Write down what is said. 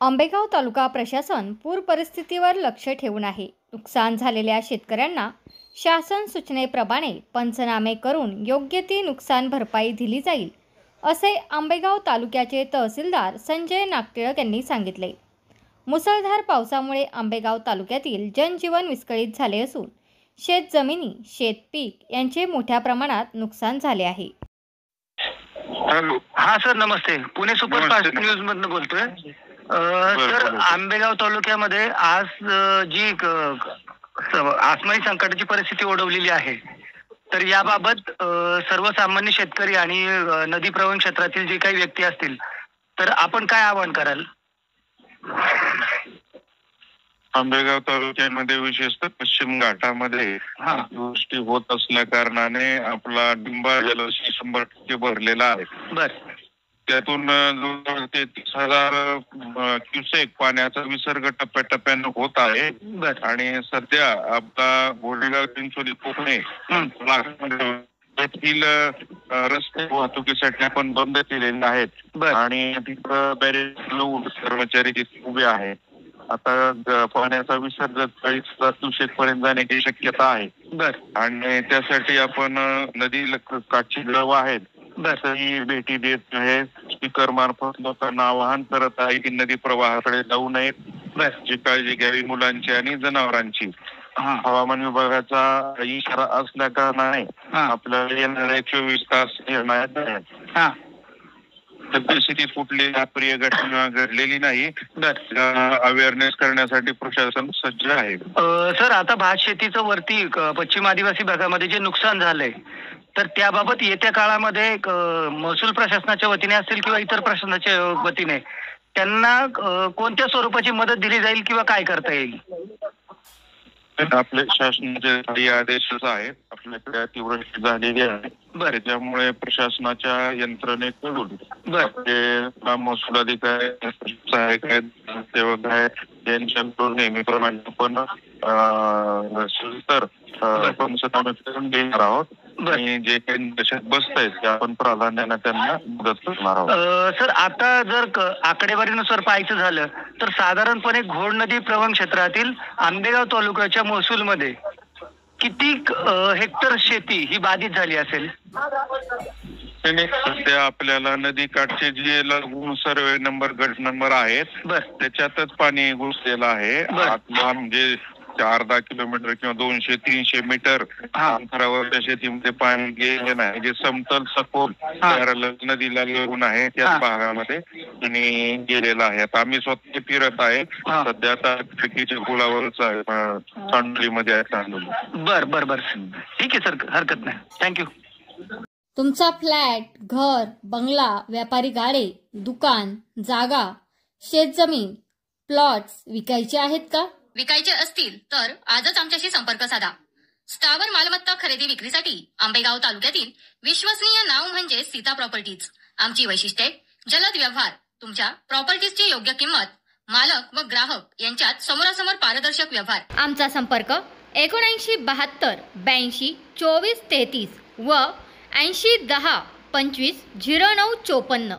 आंबेगाव तालुका प्रशासन पूर परिस्थितीवर लक्ष ठेवून आहे। नुकसान झालेल्या शेतकऱ्यांना शासन सूचनेप्रमाणे पंचनामे करून योग्य ती नुकसान भरपाई दिली जाईल, असे आंबेगाव तालुक्याचे तहसीलदार संजय नागटिळक यांनी सांगितले। मुसळधार पावसामुळे आंबेगाव तालुक्यातील जनजीवन विस्कळीत झाले असून शेतजमिनी, शेतपीक यांचे मोठ्या प्रमाणात नुकसान झाले आहे। हॅलो, हा सर, नमस्ते। पुणे सुपरफास्ट न्यूज मधून बोलतोय। सर, आंबेगाव तालुक्यामध्ये आज जी आसमानी संकटाची परिस्थिती ओढवलेली आहे, तर याबाबत सर्वसामान्य शेतकरी आणि नदी प्रवण क्षेत्रातील जे काही व्यक्ती असतील, तर आपण काय आवाहन कराल? आंबेगाव तालुक्यामध्ये विशेषतः पश्चिम घाटामध्ये अतिवृष्टी होत असल्या कारणाने आपला डिंबा जलाशय 100% भरलेला आहे। बर, त्यातून 33,000 क्युसेक पाण्याचा विसर्ग टप्प्याटप्प्याने होत आहे। आणि सध्या आपला गोडेगाव चिंचोली कोकणे येथील रस्ते वाहतुकीसाठी आपण बंद केलेले आहेत आणि तिथं बॅरेज कर्मचारी तिथे उभे आहेत। आता पाण्याचा विसर्ग 40,000 क्युसेक पर्यंत जाण्याची शक्यता आहे। आणि त्यासाठी आपण नदी काठची गाव आहेत तसंही भेटी देत आहे। स्पीकर मार्फत लोकांना आवाहन करत आहे की नदी प्रवाहाकडे जाऊ नयेत, जी काळजी घ्यावी मुलांची आणि जनावरांची। हवामान विभागाचा इशारा असल्या कारणाने आपल्याला येणारे 24 तास निर्णायक आहेत। सद्यस्थितीत कुठली अप्रिय घटना घडलेली नाही। अवेअरनेस करण्यासाठी प्रशासन सज्ज आहे। सर, आता भात शेतीचं वरती पश्चिम आदिवासी भागामध्ये जे नुकसान झालंय, तर त्याबाबत येत्या काळामध्ये महसूल प्रशासनाच्या वतीने असेल किंवा इतर प्रशासनाच्या वतीने त्यांना कोणत्या स्वरूपाची मदत दिली जाईल किंवा काय करता येईल? आपले शासनाचे काही आदेशच आहेत। आपल्याकडे अतिवृष्टी झालेली आहे, त्याच्यामुळे प्रशासनाच्या यंत्रणेकडून महसूल अधिकारी, सहाय्यक आहेत, सेवक आहेत, यांच्याकडून नेहमीप्रमाणे आपण पंचनामे करून देणार आहोत आणि जे काही देशात बसत आहेत ते आपण प्राधान्याने त्यांना मदत करणार आहोत। सर, आता जर आकडेवारीनुसार पाहायचं झालं तर साधारणपणे घोड नदी प्रवण क्षेत्रातील आंबेगाव तालुक्याच्या महसूलमध्ये किती हेक्टर शेती ही बाधित झाली असेल? सध्या आपल्याला नदी काठचे जे सर्वे नंबर, गट नंबर आहेत, त्याच्यातच पाणी घुसलेलं आहे। म्हणजे अर्धा किलोमीटर किंवा 200-300 मीटर अंतरावरच्या शेतीमध्ये पाणी गेले नाही। जे समतल सखोल नदीला लागून आहे त्या भागामध्ये पाणी गेलेलं आहे। आता आम्ही स्वतः फिरत आहे, सध्या आता फिकीच्या पुलावरच आहे, चांडोलीमध्ये आहे, चांडोली। बर बर बर, ठीक आहे सर, हरकत नाही, थँक्यू। तुमचा फ्लॅट, घर, बंगला, व्यापारी गाडे, दुकान, जागा, शेतजमीन, प्लॉट्स विकायचे आहेत का? विकायचे असतील तर आजच आमच्याशी संपर्क साधा। स्थावर मालमत्ता खरेदी विक्रीसाठी आंबेगाव तालुक्यातील विश्वसनीय नाव म्हणजे सीता प्रॉपर्टीज। आमची वैशिष्ट्ये: जलद व्यवहार, तुमच्या प्रॉपर्टीजची योग्य किंमत, मालक व ग्राहक यांच्यात समोरासमोर पारदर्शक व्यवहार। आमचा संपर्क 7972 82 24 33 व 80 10 25 09 54।